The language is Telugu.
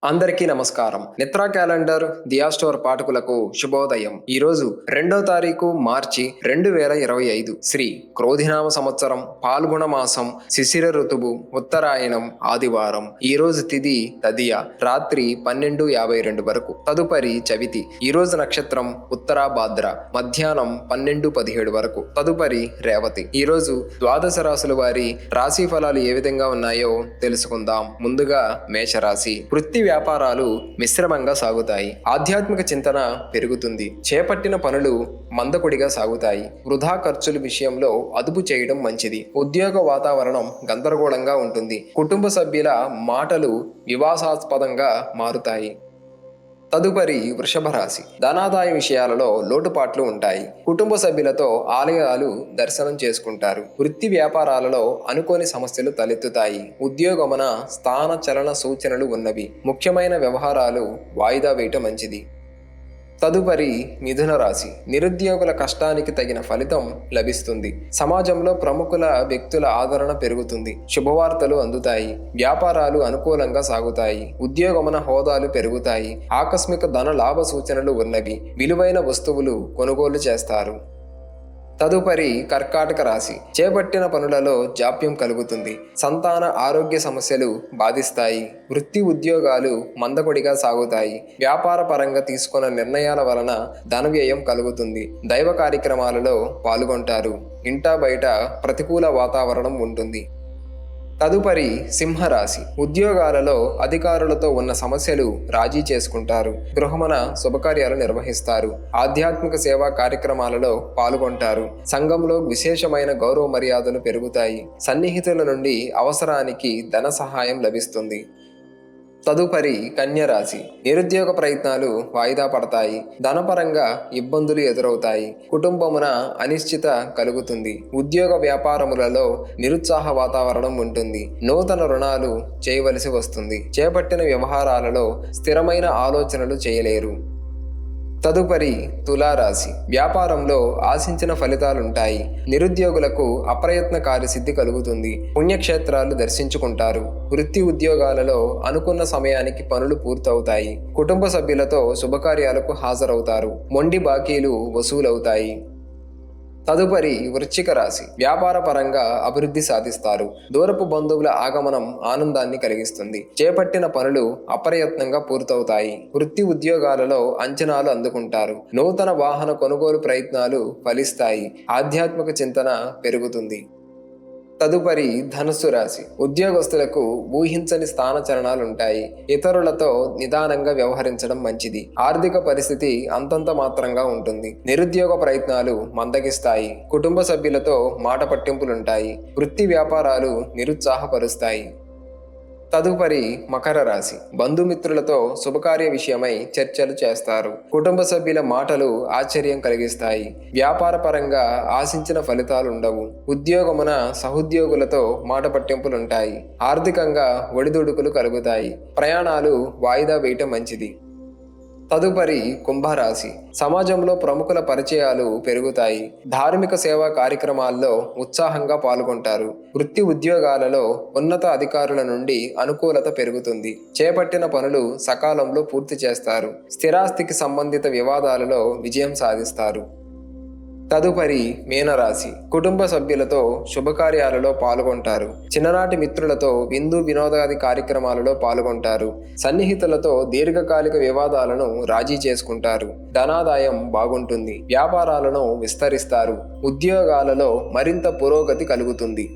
అందరికీ నమస్కారం. నిత్రా క్యాలెండర్ దియా స్టోర్ పాఠకులకు శుభోదయం. ఈరోజు 2వ తారీఖు మార్చి 2025 శ్రీ క్రోధినామ సంవత్సరం పాల్గొన మాసం శిశిర ఋతువు ఉత్తరాయణం ఆదివారం. ఈరోజు తిథి తదియ రాత్రి 12:52 వరకు. తదుపరి చవితి. ఈరోజు నక్షత్రం ఉత్తరాభాద్ర మధ్యాహ్నం 12:17 వరకు. తదుపరి రేవతి. ఈరోజు ద్వాదశ రాశుల వారి రాశి ఫలాలు ఏ విధంగా ఉన్నాయో తెలుసుకుందాం. ముందుగా మేషరాశి. వృత్తి వ్యాపారాలు మిశ్రమంగా సాగుతాయి. ఆధ్యాత్మిక చింతన పెరుగుతుంది. చేపట్టిన పనులు మందకొడిగా సాగుతాయి. వృధా ఖర్చుల విషయంలో అదుపు చేయడం మంచిది. ఉద్యోగ వాతావరణం గందరగోళంగా ఉంటుంది. కుటుంబ సభ్యుల మాటలు వివాదాస్పదంగా మారుతాయి. తదుపరి వృషభ రాశి. ధనాదాయ విషయాలలో లోటుపాట్లు ఉంటాయి. కుటుంబ సభ్యులతో ఆలయాలు దర్శనం చేసుకుంటారు. వృత్తి వ్యాపారాలలో అనుకోని సమస్యలు తలెత్తుతాయి. ఉద్యోగమున స్థాన చలన సూచనలు ఉన్నవి. ముఖ్యమైన వ్యవహారాలు వాయిదా వేయటం మంచిది. తదుపరి మిథున రాశి. నిరుద్యోగుల కష్టానికి తగిన ఫలితం లభిస్తుంది. సమాజంలో ప్రముఖుల వ్యక్తుల ఆదరణ పెరుగుతుంది. శుభవార్తలు అందుతాయి. వ్యాపారాలు అనుకూలంగా సాగుతాయి. ఉద్యోగమున హోదాలు పెరుగుతాయి. ఆకస్మిక ధన లాభ సూచనలు ఉన్నవి. విలువైన వస్తువులు కొనుగోలు చేస్తారు. తదుపరి కర్కాటక రాశి. చేపట్టిన పనులలో జాప్యం కలుగుతుంది. సంతాన ఆరోగ్య సమస్యలు బాధిస్తాయి. వృత్తి ఉద్యోగాలు మందకొడిగా సాగుతాయి. వ్యాపార పరంగా తీసుకున్న నిర్ణయాల వలన ధన వ్యయం కలుగుతుంది. దైవ కార్యక్రమాలలో పాల్గొంటారు. ఇంటా బయట ప్రతికూల వాతావరణం ఉంటుంది. తదుపరి సింహరాశి. ఉద్యోగాలలో అధికారులతో ఉన్న సమస్యలు రాజీ చేసుకుంటారు. గృహమున శుభకార్యాలు నిర్వహిస్తారు. ఆధ్యాత్మిక సేవా కార్యక్రమాలలో పాల్గొంటారు. సంఘంలో విశేషమైన గౌరవ మర్యాదలు పెరుగుతాయి. సన్నిహితుల నుండి అవసరానికి ధన సహాయం లభిస్తుంది. తదుపరి కన్యరాశి. నిరుద్యోగ ప్రయత్నాలు వాయిదా పడతాయి. ధనపరంగా ఇబ్బందులు ఎదురవుతాయి. కుటుంబమున అనిశ్చిత కలుగుతుంది. ఉద్యోగ వ్యాపారములలో నిరుత్సాహ వాతావరణం ఉంటుంది. నూతన రుణాలు చేయవలసి వస్తుంది. చేపట్టిన వ్యవహారాలలో స్థిరమైన ఆలోచనలు చేయలేరు. తదుపరి తులారాశి. వ్యాపారంలో ఆశించిన ఫలితాలుంటాయి. నిరుద్యోగులకు అప్రయత్న కార్యసిద్ధి కలుగుతుంది. పుణ్యక్షేత్రాలు దర్శించుకుంటారు. వృత్తి ఉద్యోగాలలో అనుకున్న సమయానికి పనులు పూర్తవుతాయి. కుటుంబ సభ్యులతో శుభకార్యాలకు హాజరవుతారు. మొండి బాకీలు వసూలవుతాయి. తదుపరి వృశ్చిక రాశి. వ్యాపార పరంగా అభివృద్ధి సాధిస్తారు. దూరపు బంధువుల ఆగమనం ఆనందాన్ని కలిగిస్తుంది. చేపట్టిన పనులు అప్రయత్నంగా పూర్తవుతాయి. వృత్తి ఉద్యోగాలలో అంచనాలు అందుకుంటారు. నూతన వాహన కొనుగోలు ప్రయత్నాలు ఫలిస్తాయి. ఆధ్యాత్మిక చింతన పెరుగుతుంది. తదుపరి ధనుస్సు రాశి. ఉద్యోగస్తులకు ఊహించని స్థాన చలనాలుంటాయి. ఇతరులతో నిదానంగా వ్యవహరించడం మంచిది. ఆర్థిక పరిస్థితి అంతంత మాత్రంగా ఉంటుంది. నిరుద్యోగ ప్రయత్నాలు మందగిస్తాయి. కుటుంబ సభ్యులతో మాట పట్టింపులుంటాయి. వృత్తి వ్యాపారాలు నిరుత్సాహపరుస్తాయి. తదుపరి మకర రాశి. బంధుమిత్రులతో శుభకార్య విషయమై చర్చలు చేస్తారు. కుటుంబ సభ్యుల మాటలు ఆశ్చర్యం కలిగిస్తాయి. వ్యాపార పరంగా ఆశించిన ఫలితాలుండవు. ఉద్యోగమున సహోద్యోగులతో మాట పట్టింపులుంటాయి. ఆర్థికంగా ఒడిదుడుకులు కలుగుతాయి. ప్రయాణాలు వాయిదా వేయటం మంచిది. తదుపరి కుంభరాశి. సమాజంలో ప్రముఖుల పరిచయాలు పెరుగుతాయి. ధార్మిక సేవా కార్యక్రమాల్లో ఉత్సాహంగా పాల్గొంటారు. వృత్తి ఉద్యోగాలలో ఉన్నత అధికారుల నుండి అనుకూలత పెరుగుతుంది. చేపట్టిన పనులు సకాలంలో పూర్తి చేస్తారు. స్థిరాస్తికి సంబంధిత వివాదాలలో విజయం సాధిస్తారు. తదుపరి మీనరాశి. కుటుంబ సభ్యులతో శుభకార్యాలలో పాల్గొంటారు. చిన్ననాటి మిత్రులతో విందు వినోదాది కార్యక్రమాలలో పాల్గొంటారు. సన్నిహితులతో దీర్ఘకాలిక వివాదాలను రాజీ చేసుకుంటారు. ధనాదాయం బాగుంటుంది. వ్యాపారాలను విస్తరిస్తారు. ఉద్యోగాలలో మరింత పురోగతి కలుగుతుంది.